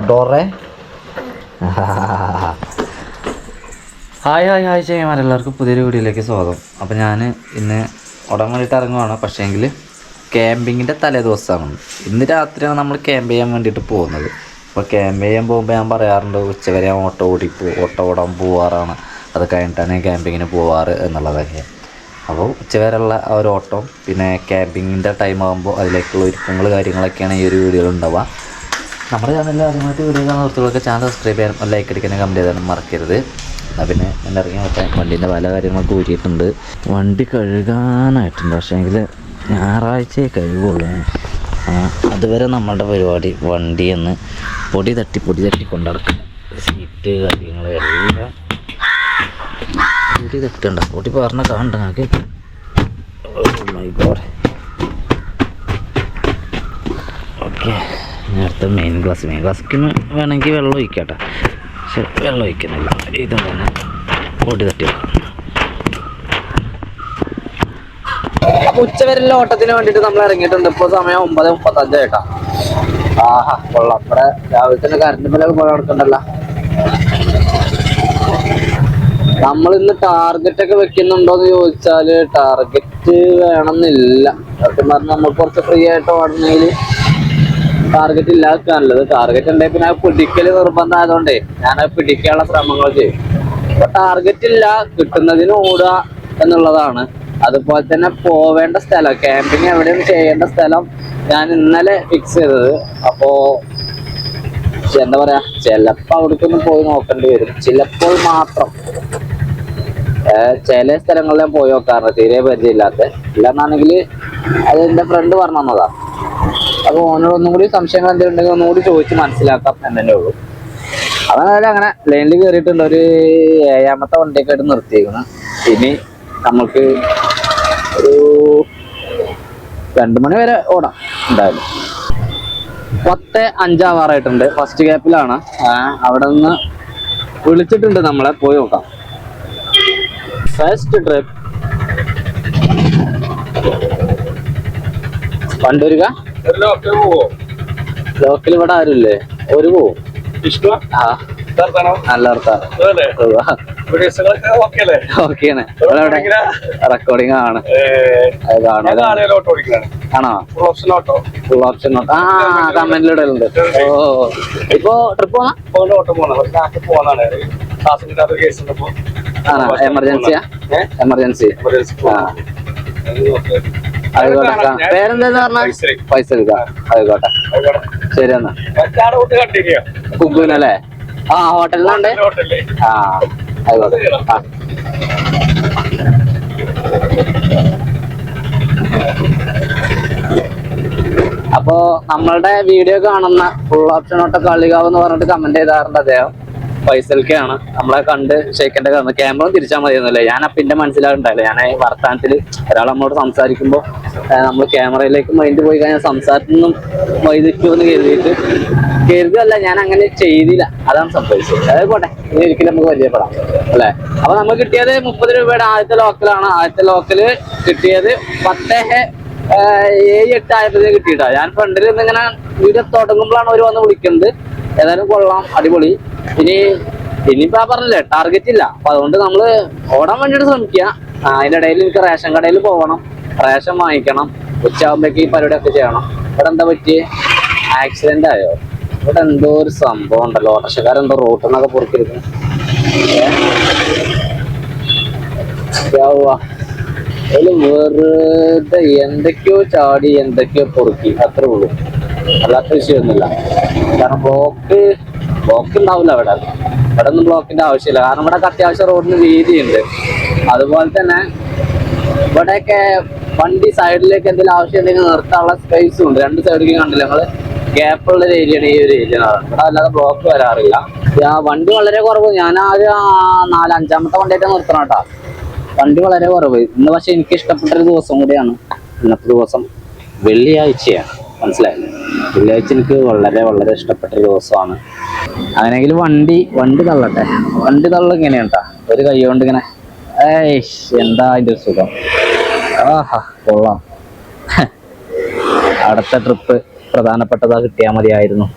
ഡോറേ hi hi hi എല്ലാവർക്കും പുതിയൊരു വീഡിയോയിലേക്ക് സ്വാഗതം. അപ്പോൾ ഞാൻ ഇന്ന് ഉടൻ വേണ്ടിയിട്ട് ഇറങ്ങുവാണ്. പക്ഷേങ്കിൽ ക്യാമ്പിങ്ങിൻ്റെ തലേ ദിവസമാണ്. ഇന്ന് രാത്രിയാണ് നമ്മൾ ക്യാമ്പ് ചെയ്യാൻ വേണ്ടിയിട്ട് പോകുന്നത്. അപ്പോൾ ക്യാമ്പ് ചെയ്യാൻ പോകുമ്പോൾ ഞാൻ പറയാറുണ്ട് ഉച്ചവരെ ഓട്ടോ ഓടാൻ പോവാറാണ്. അത് കഴിഞ്ഞിട്ടാണ് ക്യാമ്പിങ്ങിന് പോവാറ് എന്നുള്ളതൊക്കെ. അപ്പോൾ ഉച്ചവരെയുള്ള ആ ഒരു ഓട്ടം പിന്നെ ക്യാമ്പിങ്ങിൻ്റെ ടൈം ആകുമ്പോൾ അതിലേക്കുള്ള ഒരുക്കങ്ങൾ കാര്യങ്ങളൊക്കെയാണ് ഈ ഒരു വീഡിയോയിൽ ഉണ്ടാവുക. നമ്മുടെ ചാനലിൽ ആദ്യമായിട്ട് വീഡിയോ കാണുന്ന സുഹൃത്തുക്കളൊക്കെ ചാനൽ സബ്സ്ക്രൈബ് ചെയ്യാനും ലൈക്ക് അടിക്കാനും കമൻറ്റ് ചെയ്യാനും മറക്കരുത്. എന്നാൽ പിന്നെ ഞാൻ ഇറങ്ങി നോക്കാം. വണ്ടീൻ്റെ പല കാര്യങ്ങളൊക്കെ ഊരിയിട്ടുണ്ട്. വണ്ടി കഴുകാനായിട്ടുണ്ട്. പക്ഷേങ്കിൽ ഞായറാഴ്ചയെ കഴുകുള്ളൂ. അതുവരെ നമ്മളുടെ പരിപാടി വണ്ടിയെന്ന് പൊടി തട്ടി കൊണ്ടിറക്കും. സീറ്റ് കാര്യങ്ങളെല്ലാം പൊടി തട്ടണ്ട. പൊടി പറഞ്ഞ കാണണ്ട ഞങ്ങൾക്ക്. ഓക്കെ, അടുത്ത മെയിൻ ഗ്ലാസ്സിക്ക് വേണമെങ്കിൽ വെള്ളം ഒഴിക്കട്ടെ. പക്ഷെ വെള്ളം ഒഴിക്കുന്നില്ല. ഇത് തന്നെ പൊടി തട്ടി. അപ്പോൾ ഉച്ചവരെയുള്ള ഓട്ടത്തിന് വേണ്ടിയിട്ട് നമ്മൾ ഇറങ്ങിയിട്ടുണ്ട്. ഇപ്പോൾ സമയം 9:35 കേട്ടോ. ആഹാ കൊള്ളാം. ഇവിടെ രാവിലെ തന്നെ കറണ്ട് ബില്ലൊക്കെ പോയി നടക്കണ്ടല്ലോ. നമ്മളിന്ന് ടാർഗറ്റൊക്കെ വെക്കുന്നുണ്ടോയെന്ന് ചോദിച്ചാൽ ടാർഗറ്റ് വേണമെന്നില്ല. സത്യം പറഞ്ഞാൽ നമ്മൾ കുറച്ച് ഫ്രീ ആയിട്ട് ഓടണമെങ്കിൽ ടാർഗറ്റ് ഇല്ലാതാക്കാനുള്ളത്. ടാർഗറ്റ് ഉണ്ടെങ്കിൽ പിന്നെ പിടിക്കൽ നിർബന്ധം ആയതുകൊണ്ടേ ഞാനത് പിടിക്കാനുള്ള ശ്രമങ്ങൾ ചെയ്യും. അപ്പൊ ടാർഗറ്റ് ഇല്ല, കിട്ടുന്നതിന് ഓടുക എന്നുള്ളതാണ്. അതുപോലെ തന്നെ പോവേണ്ട സ്ഥലം, ക്യാമ്പിങ് എവിടെയും ചെയ്യേണ്ട സ്ഥലം ഞാൻ ഇന്നലെ ഫിക്സ് ചെയ്തത്. അപ്പോ എന്താ പറയാ, ചിലപ്പോൾ അവിടേക്കൊന്നും പോയി നോക്കേണ്ടി വരും. ചിലപ്പോൾ മാത്രം ചില സ്ഥലങ്ങളിൽ ഞാൻ പോയി നോക്കാറുണ്ട്, തീരെ പരിചയമില്ലാത്ത. ഇല്ലെന്നാണെങ്കിൽ അത് എൻ്റെ ഫ്രണ്ട് പറഞ്ഞു തന്നതാ. അപ്പോൾ ഓനോട് ഒന്നും കൂടി സംശയങ്ങൾ എന്തെങ്കിലും ഉണ്ടെങ്കിൽ ഒന്നുകൂടി ചോദിച്ച് മനസ്സിലാക്കാം എന്നല്ലേ ഉള്ളൂ. അതേപോലെ അങ്ങനെ ലൈനിൽ കയറിയിട്ടുണ്ട്. ഒരു 7ാമത്തെ വണ്ടിയൊക്കെ ആയിട്ട് നിർത്തിയിരിക്കുന്നു. ഇനി നമുക്ക് ഒരു 2 മണി വരെ ഓടാം എന്തായാലും. 10:05 ആവാറായിട്ടുണ്ട്. ഫസ്റ്റ് ഗ്യാപ്പിലാണ്. അവിടെ നിന്ന് വിളിച്ചിട്ടുണ്ട് നമ്മളെ, പോയി നോക്കാം. ഫസ്റ്റ് ട്രിപ്പ് പണ്ടൂരുക ലോക്കൽ ഇവിടെ ആരുമില്ലേ? ഒരു പോവും. നല്ല ഓക്കെയാണ്. റെക്കോർഡിംഗ് ആണ്. ആണോ? Full option auto. കമന്റിലിടലുണ്ട്. ഓ, ഇപ്പൊ ട്രിപ്പ് ആണോ? എമർജൻസിയാ? എമർജൻസി. ആയിക്കോട്ടെ. പേരെന്താന്ന് പറഞ്ഞാൽ പൈസ എടുക്കാം. ആയിക്കോട്ടെ, ശരി എന്നാ. കുബൂനല്ലേ? ആ, ഹോട്ടലിലുണ്ട്. ആ, ആയിക്കോട്ടെ. ആ, അപ്പോ നമ്മളുടെ വീഡിയോ കാണുന്ന ഫുൾ ഓപ്ഷൻ ഓട്ടോ കളികാവ് എന്ന് പറഞ്ഞിട്ട് കമന്റ് ചെയ്താറുണ്ട് അദ്ദേഹം. ഫൈസൽക്കാണ്. നമ്മളെ കണ്ട് ഷെയ്ക്കൻ്റെ കാണുന്നത്. ക്യാമറ തിരിച്ചാൽ മതിയെന്നല്ലേ ഞാൻ അപ്പിന്റെ മനസ്സിലാകണ്ടായില്ല. ഞാൻ ഈ വർത്താനത്തിൽ ഒരാൾ നമ്മളോട് സംസാരിക്കുമ്പോൾ നമ്മൾ ക്യാമറയിലേക്ക് മൈൻഡ് പോയി കഴിഞ്ഞാൽ സംസാരത്തിനൊന്നും വൈദിക്കുമെന്ന് കരുതല്ല. ഞാൻ അങ്ങനെ ചെയ്തില്ല, അതാണ് സംഭവിച്ചത്. അതായിക്കോട്ടെ, ഇനി ഒരിക്കലും നമുക്ക് പരിചയപ്പെടാം അല്ലേ. അപ്പൊ നമുക്ക് കിട്ടിയത് 30 രൂപയുടെ ആദ്യത്തെ ലോക്കലാണ്. ആദ്യത്തെ ലോക്കല് കിട്ടിയത് 10:07 ആയപ്പോഴത്തേക്ക് കിട്ടിയിട്ടാ. ഞാൻ ഫ്രണ്ടിൽ നിന്ന് ഇങ്ങനെ വീഡിയോ തുടങ്ങുമ്പോഴാണ് അവർ വന്ന് വിളിക്കുന്നത്. ഏതായാലും കൊള്ളാം, അടിപൊളി. ഇനിയിപ്പോ പറഞ്ഞില്ലേ ടാർഗറ്റ് ഇല്ല. അപ്പൊ അതുകൊണ്ട് നമ്മള് ഓടാൻ വേണ്ടിയിട്ട് ശ്രമിക്കുക. അതിന്റെ ഇടയിൽ എനിക്ക് റേഷൻ കടയിൽ പോകണം, റേഷൻ വാങ്ങിക്കണം. ഉച്ചയാകുമ്പോഴേക്ക് ഈ പരിപാടിയൊക്കെ ചെയ്യണം. ഇവിടെ എന്താ പറ്റിയേ? ആക്സിഡന്റ് ആയോ? ഇവിടെ എന്തോ ഒരു സംഭവം ഉണ്ടല്ലോ. ഓട്ടോറിക്ഷക്കാരെന്തോ റോട്ടിൽ നിന്നൊക്കെ പൊറുക്കിയിരിക്കുന്നു. അതിൽ വെറുതെ എന്തൊക്കെയോ ചാടി എന്തൊക്കെയോ പൊറുക്കി, അത്രേ ഉള്ളൂ. അല്ലാത്ത വിഷയമൊന്നുമില്ല. കാരണം ബ്ലോക്ക് ഉണ്ടാവില്ല ഇവിടെ. ഇവിടെ ഒന്നും ബ്ലോക്കിന്റെ ആവശ്യമില്ല. കാരണം ഇവിടെ അത്യാവശ്യം റോഡിന് വീതിയുണ്ട്. അതുപോലെ തന്നെ ഇവിടെയൊക്കെ വണ്ടി സൈഡിലേക്ക് എന്തെങ്കിലും ആവശ്യം ഉണ്ടെങ്കിൽ നിർത്താനുള്ള സ്പേസും ഉണ്ട്. 2 സൈഡിലേക്ക് കണ്ടില്ല ഞങ്ങള്. ഗ്യാപ്പുള്ള ഒരു ഏരിയയാണ് ഈ ഒരു ഏരിയ. ഇവിടെ അല്ലാതെ ബ്ലോക്ക് വരാറില്ല. വണ്ടി വളരെ കുറവ്. ഞാൻ ആദ്യം 4-5ാമത്തെ വണ്ടിയായിട്ട് നിർത്തണം കേട്ടോ. വണ്ടി വളരെ കുറവ് ഇന്ന്. പക്ഷെ എനിക്ക് ഇഷ്ടപ്പെട്ടൊരു ദിവസം കൂടിയാണ് ഇന്നത്തെ ദിവസം. വെള്ളിയാഴ്ചയാണ്, മനസ്സിലായില്ലേ? വെള്ളിയാഴ്ച എനിക്ക് വളരെ വളരെ ഇഷ്ടപ്പെട്ടൊരു ദിവസമാണ്. അങ്ങനെയെങ്കിൽ വണ്ടി തള്ളട്ടെ. വണ്ടി തള്ളും ഇങ്ങനെയുണ്ടാ, ഒരു കൈ കൊണ്ട് ഇങ്ങനെ. എന്താ അതിന്റെ സുഖം. ആഹാ കൊള്ളാം. അടുത്ത ട്രിപ്പ് പ്രധാനപ്പെട്ടതാ കിട്ടിയാൽ മതിയായിരുന്നു.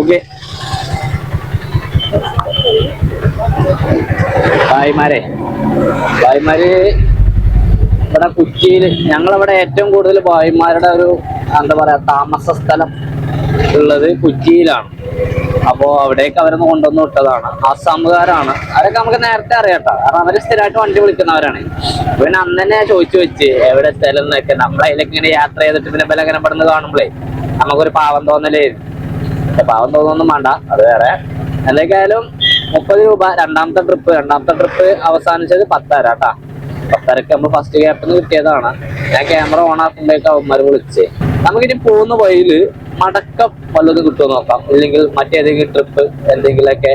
ഓക്കെ ഭായിമാരെ ഇവിടെ കൊച്ചിയിൽ ഞങ്ങളിവിടെ ഏറ്റവും കൂടുതൽ ഭായിമാരുടെ ഒരു എന്താ പറയാ താമസ സ്ഥലം ഉള്ളത് കൊച്ചിയിലാണ്. അപ്പോ അവിടേക്ക് അവരൊന്ന് കൊണ്ടുവന്ന് വിട്ടതാണ്. ആസാമുകാരാണ്. അവരൊക്കെ നമുക്ക് നേരത്തെ അറിയാട്ടോ, കാരണം അവര് സ്ഥിരമായിട്ട് വണ്ടി വിളിക്കുന്നവരാണ്. പിന്നെ അന്ന് തന്നെ ചോദിച്ചു വെച്ച് എവിടെ സ്ഥലം എന്നൊക്കെ. നമ്മളതിലേക്ക് ഇങ്ങനെ യാത്ര ചെയ്തിട്ട് പിന്നെ ബലങ്ങനെ പെടുന്ന കാണുമ്പോഴേ നമുക്കൊരു പാവം തോന്നലേ. പാവം തോന്നൊന്നും വേണ്ട, അത് വേറെ. എന്തൊക്കെയായാലും 30 രൂപ രണ്ടാമത്തെ ട്രിപ്പ് അവസാനിച്ചത് 10 കേട്ടാ. 10 നമ്മൾ ഫസ്റ്റ് ക്യാപ്റ്റന് കിട്ടിയതാണ്. ഞാൻ ക്യാമറ ഓൺ ആക്കുമ്പോഴേക്ക് അവന്മാർ വിളിച്ച്. നമുക്കിനി പോകുന്ന വഴിയില് മടക്കം വല്ലതും കിട്ടുമോ നോക്കാം, ഇല്ലെങ്കിൽ മറ്റേതെങ്കിലും ട്രിപ്പ് എന്തെങ്കിലുമൊക്കെ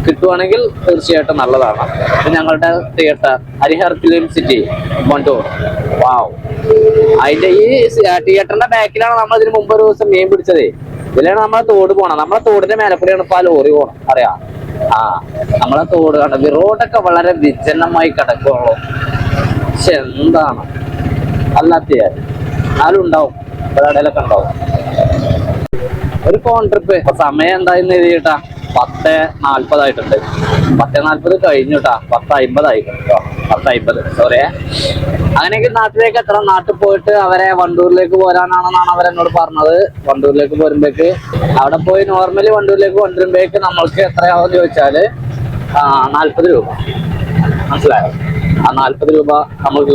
കിട്ടുവാണെങ്കിൽ തീർച്ചയായിട്ടും നല്ലതാണ്. ഇത് ഞങ്ങളുടെ theatre Harihar film city Wandoor. Wow, അതിന്റെ ഈ തിയേറ്ററിന്റെ ബാക്കിലാണ് നമ്മൾ ഇതിന് മുമ്പ് ഒരു ദിവസം മീൻ പിടിച്ചത്. ഇതിലാണ് നമ്മളെ തോട് പോണം. നമ്മളെ തോടിന്റെ മേലപ്പടിയാണ് ഇപ്പൊ ആ ലോറി പോണം, അറിയാം. നമ്മളെ തോട് കണ്ടത് റോഡൊക്കെ വളരെ വിജനമായി കിടക്കുള്ളൂ. പക്ഷെ എന്താണ് അല്ലാത്ത ആരും ഉണ്ടാവും, ഇടയിലൊക്കെ ഉണ്ടാവും. ഒരു ഫോൺ ട്രിപ്പ് സമയം എന്തായെന്ന് എഴുതിയിട്ടാ 10:40 10:40 കഴിഞ്ഞുട്ടാ. 10:50 10:50 സോറി. അങ്ങനെയെങ്കിൽ നാട്ടിലേക്ക് എത്ര നാട്ടിൽ പോയിട്ട് അവരെ വണ്ടൂരിലേക്ക് പോരാനാണെന്നാണ് അവരെന്നോട് പറഞ്ഞത്. വണ്ടൂരിലേക്ക് പോരുമ്പോഴേക്ക് അവിടെ പോയി നോർമലി വണ്ടൂരിലേക്ക് കൊണ്ടുവരുമ്പോഴേക്ക് നമ്മൾക്ക് എത്രയാവും ചോദിച്ചാല് 40 രൂപ. മനസ്സിലായോ? ആ 40 രൂപ നമുക്ക്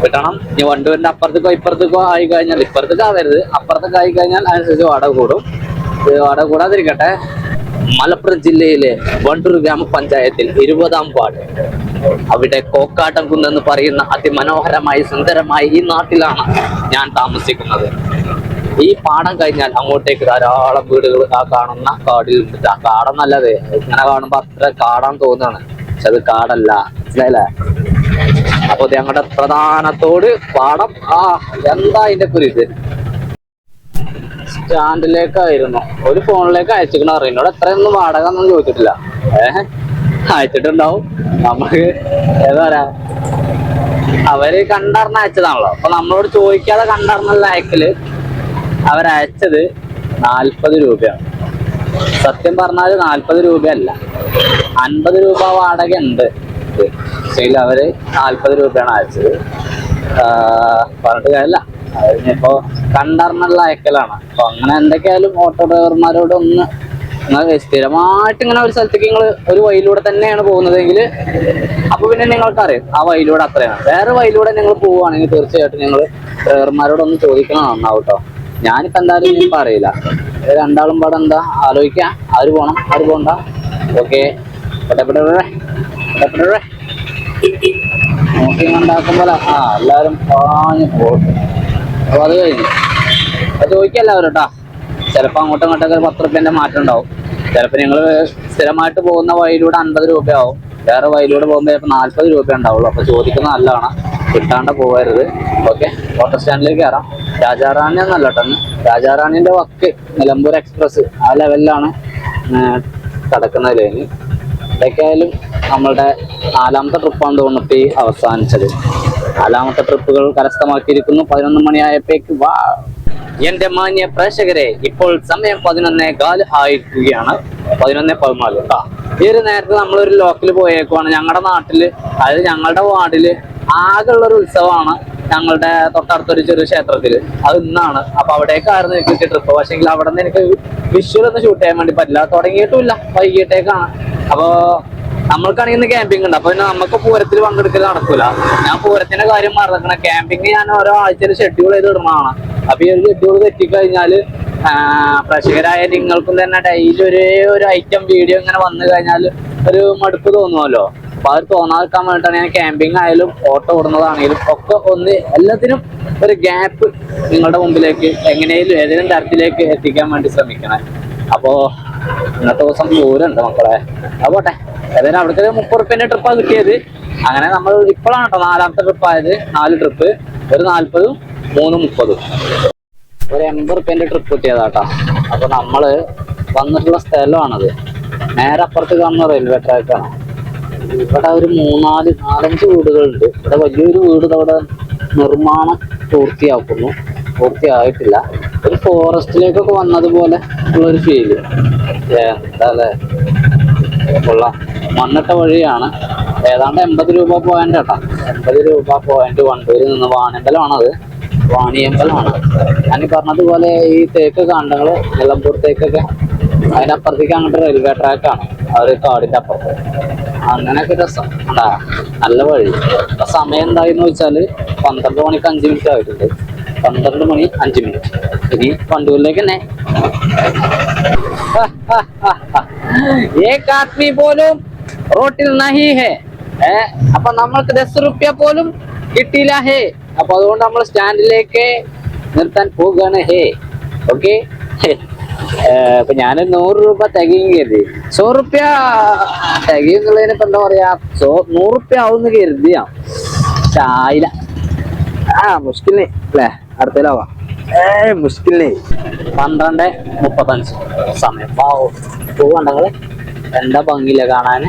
കിട്ടണം. ഇനി വണ്ടൂരിന്റെ അപ്പുറത്തേക്കോ ഇപ്പുറത്തേക്കോ ആയി കഴിഞ്ഞാൽ, ഇപ്പുറത്തേക്ക് ആവരുത്, അപ്പുറത്തേക്ക് ആയി കഴിഞ്ഞാൽ അതിനനുസരിച്ച് വാടക കൂടും. വാടക കൂടാതിരിക്കട്ടെ. മലപ്പുറം ജില്ലയിലെ വണ്ടൂർ ഗ്രാമപഞ്ചായത്തിൽ 20-ാം വാർഡ്, അവിടെ കോക്കാട്ടം കുന്നെന്ന് പറയുന്ന അതിമനോഹരമായി സുന്ദരമായി ഈ നാട്ടിലാണ് ഞാൻ താമസിക്കുന്നത്. ഈ പാടം കഴിഞ്ഞാൽ അങ്ങോട്ടേക്ക് ധാരാളം വീടുകൾ ആ കാണുന്ന കാടിൽ ഉണ്ട്. ആ കാടം നല്ലത് ഇങ്ങനെ കാണുമ്പോ അത്ര കാടാൻ തോന്നുകയാണ്, പക്ഷെ അത് കാടല്ല. മനസ്സിലായില്ലേ? അപ്പൊ ഞങ്ങളുടെ പ്രധാനത്തോട് പാടം. എന്താ അതിന്റെ ഒരു ഇത് സ്റ്റാൻഡിലേക്കായിരുന്നു. ഒരു ഫോണിലേക്ക് അയച്ചിക്കണ അറിയാം. എന്നോട് എത്രയൊന്നും വാടക ഒന്നും ചോദിച്ചിട്ടില്ല. അയച്ചിട്ടുണ്ടാവും. നമുക്ക് ഏതാ പറയാ, അവര് കണ്ടറിഞ്ഞ് അയച്ചതാണല്ലോ. അപ്പൊ നമ്മളോട് ചോദിക്കാതെ കണ്ടറിഞ്ഞുള്ള അയക്കല്. അവരയച്ചത് 40 രൂപയാണ്. സത്യം പറഞ്ഞാല് 40 രൂപയല്ല, 50 രൂപ വാടക ഉണ്ട്. പക്ഷേ അവര് 40 രൂപയാണ് അയച്ചത്. പറഞ്ഞിട്ട് കാര്യമില്ല, അതിനിപ്പോ കണ്ടറിഞ്ഞുള്ള അയക്കലാണ്. അപ്പൊ അങ്ങനെ എന്തൊക്കെയായാലും ഓട്ടോ ഡ്രൈവർമാരോട് ഒന്ന് സ്ഥിരമായിട്ട് ഇങ്ങനെ ഒരു സ്ഥലത്തേക്ക് നിങ്ങൾ ഒരു വഴിയിലൂടെ തന്നെയാണ് പോകുന്നതെങ്കിൽ അപ്പൊ പിന്നെ നിങ്ങൾക്കറിയാം ആ വഴിയിലൂടെ അത്രയാണ്. വേറെ വഴിയിലൂടെ നിങ്ങൾ പോവുകയാണെങ്കിൽ തീർച്ചയായിട്ടും നിങ്ങൾ ഡ്രൈവർമാരോടൊന്ന് ചോദിക്കണം, നന്നാവും കേട്ടോ. ഞാനിപ്പോ എന്തായാലും ഇനിയിപ്പോ അറിയില്ല. രണ്ടാളും പാടെ എന്താ ആലോചിക്കാം, ആര് പോണം ആര് പോണ്ട. ഓക്കെ, നോക്കി ഉണ്ടാക്കുമ്പോൾ എല്ലാവരും പാഞ്ഞു പോകും. അപ്പൊ അത് കഴിഞ്ഞു അത് ചോദിക്കല്ല അവരോട്ടാ. ചിലപ്പോൾ അങ്ങോട്ടും ഇങ്ങോട്ടൊക്കെ 10 റുപ്യന്റെ മാറ്റം ഉണ്ടാവും. ചിലപ്പോൾ നിങ്ങൾ സ്ഥിരമായിട്ട് പോകുന്ന വഴിയിലൂടെ 50 രൂപയാവും, വേറെ വഴിയിലൂടെ പോകുമ്പോൾ ചിലപ്പോൾ 40 രൂപ ഉണ്ടാവുള്ളൂ. അപ്പൊ ചോദിക്കുന്നത് നല്ലതാണ്, കിട്ടാണ്ട് പോകരുത്. ഓക്കെ, ഓട്ടോ സ്റ്റാൻഡിലേക്ക് കയറാം. രാജാറാണി എന്നല്ല കേട്ടോ, രാജാറാണിന്റെ വക്ക് നിലമ്പൂർ എക്സ്പ്രസ് ആ ലെവലിലാണ് കിടക്കുന്ന ലൈന്. ഇതൊക്കെയായാലും നമ്മളുടെ 4ാമത്തെ ട്രിപ്പാണ് തോന്നിട്ട് അവസാനിച്ചത്. 4ാമത്തെ ട്രിപ്പുകൾ കരസ്ഥമാക്കിയിരിക്കുന്നു. 11 മണിയായപ്പോഴേക്ക് വാ എന്റെ മാന്യ പ്രേക്ഷകരെ, ഇപ്പോൾ സമയം 11:15 ആയിരിക്കുകയാണ്. 11:14 കേട്ടോ. ഈ ഒരു നേരത്തെ നമ്മളൊരു ലോക്കൽ പോയേക്കുവാണ്. ഞങ്ങളുടെ നാട്ടില്, അതായത് ഞങ്ങളുടെ വാർഡില് ആകെ ഉള്ളൊരു ഉത്സവമാണ് ഞങ്ങളുടെ തൊട്ടടുത്തൊരു ചെറിയ ക്ഷേത്രത്തില്. അത് ഇന്നാണ്. അപ്പൊ അവിടേക്കായിരുന്നു എനിക്ക് കിട്ടിയ ട്രിപ്പ്. പക്ഷെങ്കിൽ അവിടെ നിന്ന് എനിക്ക് വിഷ്വൽ ഒന്നും ഷൂട്ട് ചെയ്യാൻ വേണ്ടി പറ്റില്ല, തുടങ്ങിയിട്ടുമില്ല, വൈകിട്ടേക്കാണ്. അപ്പൊ നമ്മൾക്കാണെങ്കിൽ ഇന്ന് ക്യാമ്പിംഗ് ഉണ്ട്. അപ്പൊ പിന്നെ നമുക്ക് പൂരത്തിൽ പങ്കെടുക്കൽ നടക്കൂല. ഞാൻ പൂരത്തിന്റെ കാര്യം മറന്നിരിക്കണം. ക്യാമ്പിംഗ് ഞാൻ ഓരോ ആഴ്ചയിൽ ഷെഡ്യൂൾ ചെയ്ത് ഇടുന്നതാണ്. അപ്പൊ ഈ ഒരു ഷെഡ്യൂൾ തെറ്റിക്കഴിഞ്ഞാല് പ്രേക്ഷകരായ നിങ്ങൾക്കും തന്നെ ഡെയിലി ഒരേ ഒരു ഐറ്റം വീഡിയോ ഇങ്ങനെ വന്നു കഴിഞ്ഞാൽ ഒരു മടുപ്പ് തോന്നുമല്ലോ. അപ്പൊ അത് തോന്നാതിരിക്കാൻ വേണ്ടിയിട്ടാണ് ഞാൻ ക്യാമ്പിംഗ് ആയാലും ഓട്ടോ ഓടുന്നതാണെങ്കിലും ഒക്കെ ഒന്ന് എല്ലാത്തിനും ഒരു ഗ്യാപ്പ് നിങ്ങളുടെ മുമ്പിലേക്ക് എങ്ങനെയും ഏതെങ്കിലും തരത്തിലേക്ക് എത്തിക്കാൻ വേണ്ടി ശ്രമിക്കണേ. അപ്പോ ഇന്നത്തെ ദിവസം പൂരമുണ്ട് മക്കളെ. പോട്ടെ, ഏതായാലും അവിടേക്ക് 30 റുപ്യന്റെ ട്രിപ്പാണ് കിട്ടിയത്. അങ്ങനെ നമ്മൾ ഇപ്പോഴാണ് കേട്ടോ 4ാമത്തെ ട്രിപ്പ് ആയത്. 4 ട്രിപ്പ്, ഒരു 40, 3, 30, ഒരു 80 റുപ്യന്റെ ട്രിപ്പ് കിട്ടിയതാട്ടോ. അപ്പൊ നമ്മള് വന്നിട്ടുള്ള സ്ഥലമാണത്. നേരെ അപ്പുറത്ത് കാണുന്ന റെയിൽവേ ട്രാക്കാണ്. ഇവിടെ ഒരു നാലഞ്ച് വീടുകളുണ്ട്. ഇവിടെ വലിയൊരു വീട് അവിടെ നിർമ്മാണം പൂർത്തിയായിട്ടില്ല. ഒരു ഫോറസ്റ്റിലേക്കൊക്കെ വന്നതുപോലെ ഉള്ളൊരു ഫീല്. എന്താ അല്ലേ, കൊള്ളാം. മണ്ണിട്ട വഴിയാണ്. ഏതാണ്ട് 80 രൂപ പോയിന്റ് കേട്ടോ. 80 രൂപ പോയിന്റ് വണ്ടൂരിൽ നിന്ന് വാണിയമ്പലമാണത്. വാണിയമ്പലമാണ്. ഞാനീ പറഞ്ഞതുപോലെ ഈ തേക്ക് കാണ്ടങ്ങള് നിലമ്പൂർ തേക്കൊക്കെ അതിനപ്പുറത്തേക്ക് അങ്ങോട്ട് റെയിൽവേ ട്രാക്കാണ്. ആ ഒരു കാടിന്റെ അപ്പുറത്ത്. അങ്ങനെയൊക്കെ രസം ഉണ്ടാ. നല്ല വഴി. ഇപ്പൊ സമയം എന്തായെന്ന് വെച്ചാല് 12 മണിക്ക് 5 മിനിറ്റ് ആയിട്ടുണ്ട്. 12 മണി 5 മിനിറ്റ്. ഇനി വണ്ടൂരിലേക്ക് തന്നെ. ഏക ആദ്മി പോലും റോട്ടിൽ നഹി ഹേ. അപ്പൊ നമ്മൾക്ക് 10 റുപ്യ പോലും കിട്ടിയില്ല ഹേ. അപ്പൊ അതുകൊണ്ട് നമ്മൾ സ്റ്റാൻഡിലേക്ക് നിർത്താൻ പോകുകയാണ് ഹേ. ഓക്കെ. ഇപ്പൊ ഞാൻ 100 രൂപ തികയും കരുതി. 100 റുപ്യ തികയുന്നുള്ളതിന് ഇപ്പൊ എന്താ പറയാ, 100 റുപ്യ ആവുന്ന കരുതിയാ. ചായല മുഷ്കിലിനെ അല്ലേ, അടുത്തലാവാ. മുഷ്കിലിനെ 12:35 സമയം. പോകണ്ടങ്ങള് എന്താ ഭംഗിയില്ല കാണാന്.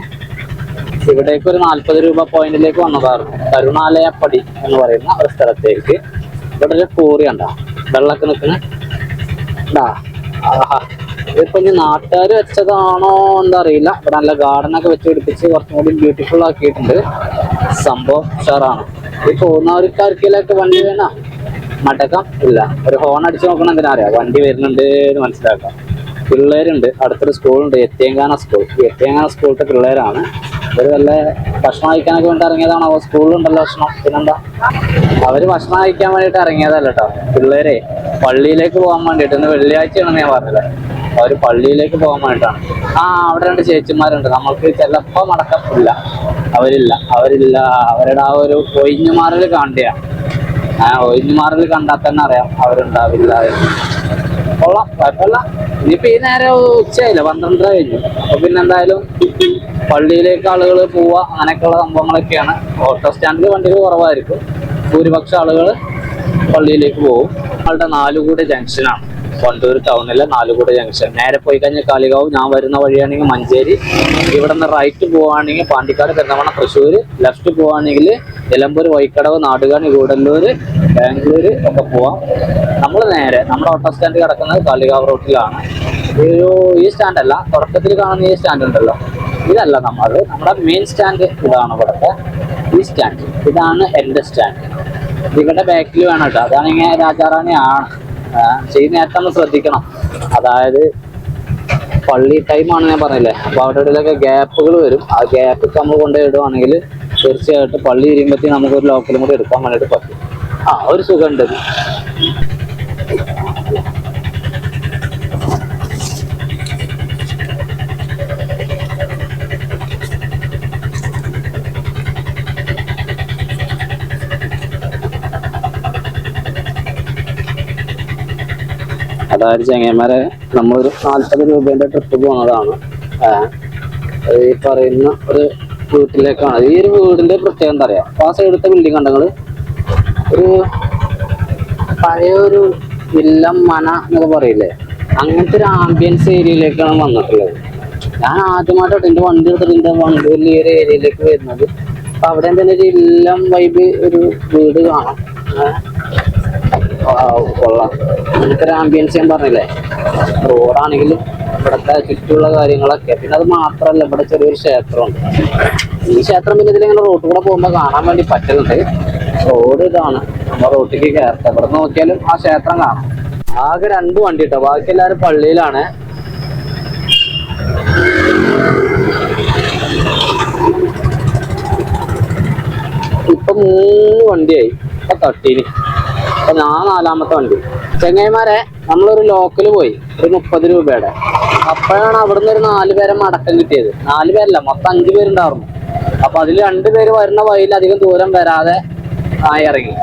ഇവിടേക്ക് ഒരു 40 രൂപ പോയിന്റിലേക്ക് വന്നതായിരുന്നു. കരുണാലയപ്പടി എന്ന് പറയുന്ന ഒരു സ്ഥലത്തേക്ക്. ഇവിടെ ഒരു കോറി കണ്ട വെള്ളമൊക്കെ നിൽക്കുന്ന. ആഹാ, ഇതിപ്പോ ഇനി നാട്ടുകാർ വെച്ചതാണോ എന്താ അറിയില്ല. ഇവിടെ നല്ല ഗാർഡനൊക്കെ വെച്ച് പിടിപ്പിച്ച് കുറച്ചും കൂടി ബ്യൂട്ടിഫുൾ ആക്കിയിട്ടുണ്ട്. സംഭവം ഉഷാറാണ്. ഈ പോകുന്നവർക്കാർക്കിലൊക്കെ വണ്ടി വേണ മടക്കം ഇല്ല. ഒരു ഹോൺ അടിച്ച് നോക്കണം. എന്തിനാ അറിയാം, വണ്ടി വരുന്നുണ്ട് എന്ന് മനസ്സിലാക്കാം. പിള്ളേരുണ്ട്. അടുത്തൊരു സ്കൂളുണ്ട്, എത്തിയങ്കാന സ്കൂൾ. ഈ എത്തിയങ്കാന സ്കൂളിലത്തെ പിള്ളേരാണ്. ഇവര് വല്ല ഭക്ഷണം കഴിക്കാനൊക്കെ വേണ്ടി ഇറങ്ങിയതാണോ? സ്കൂളിലുണ്ടല്ലോ ഭക്ഷണം. പിന്നെന്താ, അവര് ഭക്ഷണം കഴിക്കാൻ വേണ്ടിയിട്ട് ഇറങ്ങിയതല്ല കേട്ടോ. പിള്ളേരെ പള്ളിയിലേക്ക് പോകാൻ വേണ്ടിയിട്ട്. ഇന്ന് വെള്ളിയാഴ്ചയാണെന്ന് ഞാൻ പറഞ്ഞില്ലേ. അവര് പള്ളിയിലേക്ക് പോകാൻ വേണ്ടിയിട്ടാണ്. അവിടെ 2 ചേച്ചിമാരുണ്ട്. നമ്മൾക്ക് ചിലപ്പോ മടക്കമില്ല. അവരില്ല. അവരുടെ ആ ഒരു ഒഴിഞ്ഞുമാറൽ കാണുക. ഒഴിഞ്ഞുമാറൽ കണ്ടാൽ തന്നെ അറിയാം അവരുണ്ടാവില്ല. കൊള്ളാം, കുഴപ്പമില്ല. ഇനിയിപ്പോ ഈ നേരെ ഉച്ചയായില്ല, 12:30 കഴിഞ്ഞു. അപ്പൊ പിന്നെ എന്തായാലും പള്ളിയിലേക്ക് ആളുകൾ പോവുക, അങ്ങനെയൊക്കെയുള്ള സംഭവങ്ങളൊക്കെയാണ്. ഓട്ടോ സ്റ്റാൻഡിൽ വണ്ടികൾ കുറവായിരിക്കും. ഭൂരിപക്ഷം ആളുകൾ പള്ളിയിലേക്ക് പോകും. നമ്മളുടെ നാലുകൂട് ജംഗ്ഷനാണ് വണ്ടൂർ ടൗണിലെ നാലുകൂട് ജംഗ്ഷൻ. നേരെ പോയി കഴിഞ്ഞാൽ കാളികാവ്. ഞാൻ വരുന്ന വഴിയാണെങ്കിൽ മഞ്ചേരി. ഇവിടെ നിന്ന് റൈറ്റ് പോവുകയാണെങ്കിൽ പാണ്ടിക്കാട്, പെരുന്തൽമണ്ണ, തൃശ്ശൂർ. ലെഫ്റ്റ് പോവുകയാണെങ്കിൽ നിലമ്പൂർ, വൈക്കടവ്, നാടുകാണി, ഗൂഡല്ലൂർ, ബാംഗ്ലൂർ ഒക്കെ പോവാം. നമ്മൾ നേരെ നമ്മുടെ ഓട്ടോ സ്റ്റാൻഡ് കിടക്കുന്നത് കാളികാവ് റോട്ടിലാണ്. ഈ സ്റ്റാൻഡല്ല, തുടക്കത്തിൽ കാണുന്ന ഈ സ്റ്റാൻഡ് ഉണ്ടല്ലോ, ഇതല്ല നമ്മുടെ മെയിൻ സ്റ്റാൻഡ്. ഇതാണ് ഇവിടുത്തെ ഈ സ്റ്റാൻഡ്. ഇതാണ് എൻ്റെ സ്റ്റാൻഡ്. ഇവിടെ ബാക്കിൽ വേണം കേട്ടോ. അതാണെങ്കിൽ രാജാറാണിയാണ്. ഈ നേരത്തെ നമ്മൾ ശ്രദ്ധിക്കണം. അതായത് പള്ളി ടൈമാണ് ഞാൻ പറഞ്ഞില്ലേ. അപ്പൊ അവിടെ ഇടയിലൊക്കെ ഗ്യാപ്പുകൾ വരും. ആ ഗ്യാപ്പൊക്കെ നമ്മൾ കൊണ്ടുപോയി ഇടുവാണെങ്കിൽ തീർച്ചയായിട്ടും പള്ളി ഇരിയുമ്പോഴത്തേക്ക് നമുക്കൊരു ലോക്കലും കൂടി എടുക്കാൻ വേണ്ടിയിട്ട് പറ്റും. ഒരു സുഖമുണ്ട്. അതായത് ചങ്ങന്മാരെ, നമ്മളൊരു 40 രൂപേൻ്റെ ട്രിപ്പ് പോകുന്നതാണ്. ഈ പറയുന്ന ഒരു വീട്ടിലേക്കാണ്. ഈ ഒരു വീടിന്റെ പ്രത്യേകത എന്താ പറയാ, ആ സൈഡത്തെ ബിൽഡിംഗ് കണ്ടങ്ങൾ ഒരു പഴയൊരു വില്ലം മന എന്നൊക്കെ പറയില്ലേ, അങ്ങനത്തെ ഒരു ആംബിയൻസ് ഏരിയയിലേക്കാണ് വന്നിട്ടുള്ളത്. ഞാൻ ആദ്യമായിട്ടോട്ട് എൻ്റെ വണ്ടി എടുത്തിട്ട് എൻ്റെ വണ്ടൂരിൽ ഈ ഒരു ഏരിയയിലേക്ക് വരുന്നത്. അപ്പൊ അവിടെ തന്നെ ഒരു ഇല്ലം വൈബ് ഒരു വീട് കാണാം. കൊള്ളാം. അങ്ങനത്തെ ഒരു ആംബിയൻസ് ഞാൻ പറഞ്ഞില്ലേ. റോഡാണെങ്കിലും ഇവിടുത്തെ ചുറ്റുമുള്ള കാര്യങ്ങളൊക്കെ. പിന്നെ അത് മാത്രമല്ല, ഇവിടെ ചെറിയൊരു ക്ഷേത്രമുണ്ട്. ഈ ക്ഷേത്രം പിന്നെ ഇതിലിങ്ങനെ റോഡ് കൂടെ പോകുമ്പോൾ കാണാൻ വേണ്ടി പറ്റുന്നുണ്ട്. റോഡ് ഇതാണ്, നമ്മൾ റോട്ടിലേക്ക് കയറട്ടെ. ഇവിടെ നോക്കിയാലും ആ ക്ഷേത്രം കാണാം. ആകെ 2 വണ്ടി കേട്ടോ, ബാക്കി എല്ലാവരും പള്ളിയിലാണ്. ഇപ്പൊ 3 വണ്ടിയായി. ഇപ്പൊ തട്ടീന്. അപ്പൊ ഞാൻ 4ാമത്തെ വണ്ടി. ചെങ്ങൈമാരെ, നമ്മളൊരു ലോക്കല് പോയി ഒരു 30 രൂപയുടെ. അപ്പോഴാണ് അവിടുന്ന് ഒരു 4 പേരെ മടക്കം കിട്ടിയത്. 4 പേരല്ല, മൊത്തം 5 പേരുണ്ടായിരുന്നു. അപ്പൊ അതിൽ 2 പേര് വരുന്ന വഴിയിൽ അധികം ദൂരം വരാതെ ഇറങ്ങി.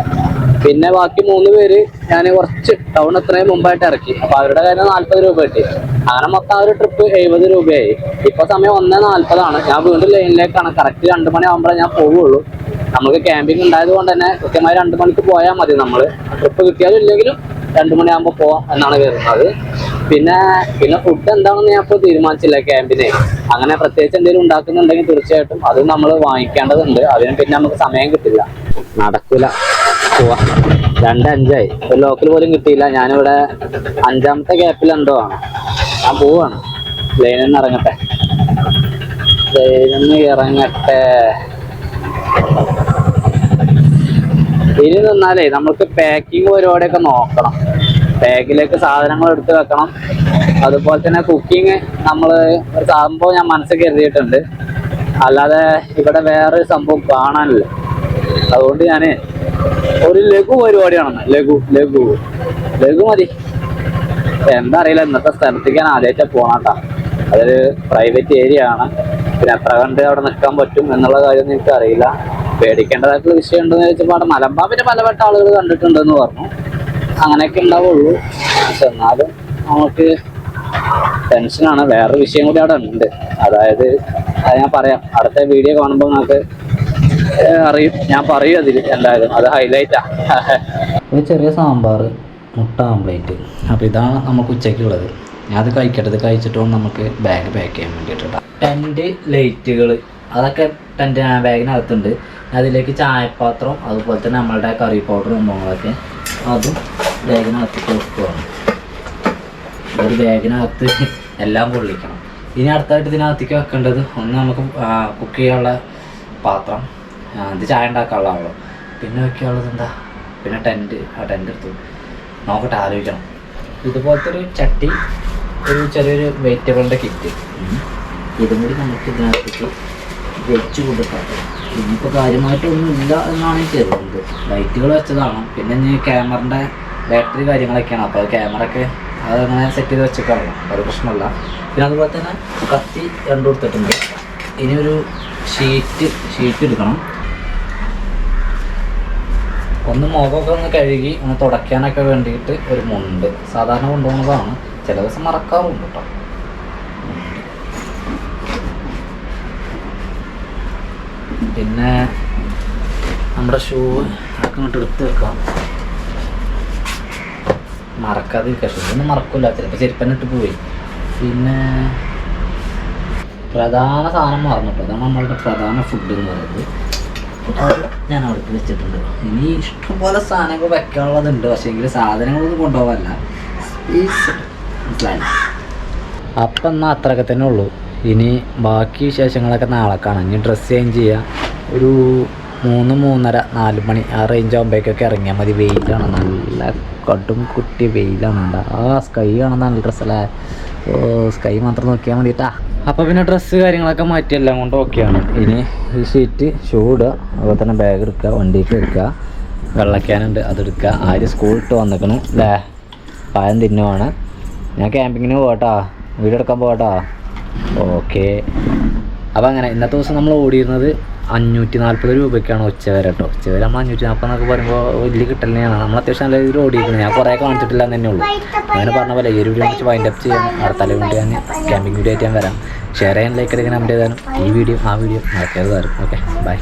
പിന്നെ ബാക്കി 3 പേര് ഞാൻ കുറച്ച് ടൗൺ എത്രയും മുമ്പായിട്ട് ഇറക്കി. അപ്പൊ അവരുടെ കാര്യം 40 രൂപ കിട്ടി. അങ്ങനെ മൊത്തം ഒരു ട്രിപ്പ് 70 രൂപയായി. ഇപ്പൊ സമയം 1:40. ഞാൻ വീണ്ടും ലൈനിലേക്കാണ്. കറക്റ്റ് 2 മണി ആകുമ്പോഴേ ഞാൻ പോവുള്ളൂ. നമുക്ക് ക്യാമ്പിംഗ് ഉണ്ടായത് കൊണ്ട് തന്നെ കൃത്യമായി 2 മണിക്ക് പോയാൽ മതി. നമ്മൾ ട്രിപ്പ് കിട്ടിയാലും ഇല്ലെങ്കിലും 2 മണിയാകുമ്പോൾ പോവാം എന്നാണ് കരുതുന്നത്. പിന്നെ ഫുഡ് എന്താണെന്ന് ഞാൻ ഇപ്പോൾ തീരുമാനിച്ചില്ല ക്യാമ്പിന്. അങ്ങനെ പ്രത്യേകിച്ച് എന്തെങ്കിലും ഉണ്ടാക്കുന്നുണ്ടെങ്കിൽ തീർച്ചയായിട്ടും അത് നമ്മൾ വാങ്ങിക്കേണ്ടതുണ്ട്. അതിന് പിന്നെ നമുക്ക് സമയം കിട്ടില്ല, നടക്കില്ല. പോവാ 2:05 ഒരു ലോക്കൽ പോലും കിട്ടിയില്ല. ഞാനിവിടെ 5ാമത്തെ ഗ്യാപ്പിൽ എന്തോ ആണ്. ഞാൻ പോവാണ്. ലൈനിൽ നിന്ന് ഇറങ്ങട്ടെ. ഇനി നിന്നാലേ നമുക്ക് പാക്കിങ് പരിപാടിയൊക്കെ നോക്കണം. ബാഗിലേക്ക് സാധനങ്ങൾ എടുത്ത് വെക്കണം. അതുപോലെ തന്നെ കുക്കിങ് നമ്മൾ ഒരു സംഭവം ഞാൻ മനസ്സിൽ കരുതിയിട്ടുണ്ട്. അല്ലാതെ ഇവിടെ വേറെ സംഭവം കാണാനില്ല. അതുകൊണ്ട് ഞാൻ ഒരു ലഘു പരിപാടിയാണെന്ന്. ലഘു മതി. എന്താ അറിയില്ല, ഇന്നത്തെ സ്ഥലത്തേക്ക് ഞാൻ ആദ്യമായിട്ട് പോകണട്ടാ. അതൊരു പ്രൈവറ്റ് ഏരിയ ആണ്. പിന്നെ എത്ര കണ്ട് അവിടെ നിൽക്കാൻ പറ്റും എന്നുള്ള കാര്യമൊന്നും എനിക്ക് അറിയില്ല. പേടിക്കേണ്ടതായിട്ടുള്ള വിഷയം ഉണ്ടെന്ന് ചോദിച്ചപ്പോൾ അവിടെ മലമ്പാമ്പിന്റെ പലപ്പെട്ട ആളുകൾ കണ്ടിട്ടുണ്ടെന്ന് പറഞ്ഞു. അങ്ങനെയൊക്കെ ഉണ്ടാവുള്ളൂ. പക്ഷെ എന്നാലും നമുക്ക് ടെൻഷനാണ്. വേറൊരു വിഷയം കൂടി അവിടെ ഉണ്ട്. അതായത് അത് ഞാൻ പറയാം, അടുത്ത വീഡിയോ കാണുമ്പോൾ നമുക്ക് അറിയും. ഞാൻ പറയും അതിൽ എന്തായാലും. അത് ഹൈലൈറ്റാ. ഒരു ചെറിയ സാമ്പാർ, മുട്ട ആംപ്ലേറ്റ്. അപ്പോൾ ഇതാണ് നമുക്ക് ഉച്ചയ്ക്കുള്ളത്. ഞാൻ അത് കഴിക്കട്ടെ. ഇത് കഴിച്ചിട്ട് നമുക്ക് ബാഗ് പാക്ക് ചെയ്യാൻ വേണ്ടിയിട്ടുണ്ട്. ടെൻറ്റ് ലൈറ്റുകൾ അതൊക്കെ ടെൻറ്റ് ബാഗിനകത്തുണ്ട്. അതിലേക്ക് ചായപാത്രം, അതുപോലെ തന്നെ നമ്മളുടെ കറി പൗഡർ സംഭവങ്ങളൊക്കെ അതും ബാഗിനകത്ത് വെക്കുകയാണ്. ഒരു ബാഗിനകത്ത് എല്ലാം പൊള്ളിക്കണം. ഇനി അടുത്തായിട്ട് ഇതിനകത്തേക്ക് വെക്കേണ്ടത് ഒന്ന് നമുക്ക് കുക്ക് ചെയ്യാനുള്ള പാത്രം, ഇത് ചായ ഉണ്ടാക്കാനുള്ളതാണല്ലോ. പിന്നെ വെക്കാനുള്ളത് എന്താ, പിന്നെ ടെൻറ്റ് എടുത്തു നോക്കട്ടെ, ആലോചിക്കണം. ഇതുപോലത്തെ ഒരു ചട്ടി, ഒരു ചെറിയൊരു വെജിറ്റബിളിൻ്റെ കിറ്റ്, ഇതും കൂടി നമുക്ക് ഇതിനകത്തേക്ക് വെച്ച് കൊടുക്കാം. ഇനിയിപ്പോൾ കാര്യമായിട്ടൊന്നും ഇല്ല എന്നാണ് എനിക്ക് കരുതുന്നത്. ലൈറ്റുകൾ വെച്ചതാണ്. പിന്നെ ഇനി ക്യാമറൻ്റെ ബാറ്ററി കാര്യങ്ങളൊക്കെയാണ്. അപ്പോൾ ക്യാമറ ഒക്കെ അതങ്ങനെ സെറ്റ് ചെയ്ത് വെച്ചിട്ടാണല്ലോ, ഒരു പ്രശ്നമല്ല. പിന്നെ അതുപോലെ തന്നെ കത്തി 2 കൊടുത്തിട്ടുണ്ട്. ഇനി ഒരു ഷീറ്റ് എടുക്കണം. ഒന്ന് മുഖമൊക്കെ ഒന്ന് കഴുകി ഒന്ന് തുടയ്ക്കാനൊക്കെ വേണ്ടിയിട്ട് ഒരു മുണ്ട് സാധാരണ കൊണ്ടുപോകുന്നതാണ്. ചില ദിവസം മറക്കാറുണ്ട് കേട്ടോ. പിന്നെ നമ്മുടെ ഷൂ ഒക്കെ ഇങ്ങോട്ട് എടുത്ത് വെക്കാം, മറക്കാതിരിക്കുക. ഷൂ ഒന്നും മറക്കില്ല, ചിലപ്പോൾ ചെരുപ്പനിട്ട് പോയി. പിന്നെ പ്രധാന സാധനം മറന്നിട്ടോ, അതാണ് നമ്മളുടെ പ്രധാന ഫുഡ് എന്ന് പറയുന്നത്. അത് ഞാൻ അവിടേക്ക് വെച്ചിട്ടുണ്ട്. ഇനി ഇഷ്ടംപോലെ സാധനങ്ങൾ വെക്കാനുള്ളതുണ്ട്. പക്ഷേ എങ്കിൽ സാധനങ്ങളൊന്നും കൊണ്ടുപോകാനല്ല, മനസ്സിലായില്ല. അപ്പം എന്നാൽ അത്രയൊക്കെ തന്നെ ഉള്ളൂ. ഇനി ബാക്കി വിശേഷങ്ങളൊക്കെ നാളെ കാണാം. ഇനി ഡ്രസ്സ് ചേഞ്ച് ചെയ്യുക. ഒരു 3, 3:30, 4 മണി ആ റേഞ്ച് ആകുമ്പോഴേക്കൊക്കെ ഇറങ്ങിയാൽ മതി. വെയിലാണ്, നല്ല കടും കുട്ടി വെയിലാണ്. സ്കൈ കാണാൻ നല്ല ഡ്രസ്സല്ലേ. സ്കൈ മാത്രം നോക്കിയാൽ മതിട്ടാ. അപ്പോൾ പിന്നെ ഡ്രസ്സ് കാര്യങ്ങളൊക്കെ മാറ്റി എല്ലാം കൊണ്ട് ഓക്കെയാണ്. ഇനി ഈ ഷീറ്റ്, ഷൂ ഇടുക, അതുപോലെ തന്നെ ബാഗ് എടുക്കുക, വണ്ടിക്ക് എടുക്കുക, വെള്ളക്കാനുണ്ട് അതെടുക്കുക. ആര് സ്കൂൾ ഇട്ട് വന്നിക്കണ് അല്ലേ, പായം തിന്നുവാണ്. ഞാൻ ക്യാമ്പിങ്ങിന് പോകട്ടാ, വീഡിയോ എടുക്കാൻ പോകട്ടാ. ഓക്കെ. അപ്പോൾ അങ്ങനെ ഇന്നത്തെ ദിവസം നമ്മൾ ഓടിയിരുന്നത് 540 രൂപയ്ക്കാണ് ഉച്ചവരെ കേട്ടോ. ഉച്ചവരെ നമ്മൾ 540 എന്നൊക്കെ പറയുമ്പോൾ വലിയ കിട്ടലിനെയാണ്. നമ്മൾ അത്യാവശ്യം നല്ല രീതിയിൽ ഓടിയിരിക്കുന്നത്. ഞാൻ കുറേ കാണിച്ചിട്ടില്ല എന്ന് തന്നെ ഉള്ളൂ. അങ്ങനെ പറഞ്ഞ പോലെ ഈ ഒരു വീഡിയോ വെച്ച് വൈൻഡ് അപ്പ് ചെയ്യാൻ അടുത്ത വേണ്ടി ഞാൻ ക്യാമ്പിംഗ് വീഡിയോ ആയിട്ട് ഞാൻ വരാം. ഷെയർ ചെയ്യാൻ, ലൈക്ക് അടിക്കാൻ, കമൻറ്റ് ചെയ്താലും ഈ വീഡിയോ ആ വീഡിയോ മറക്കരുത്. Okay, by.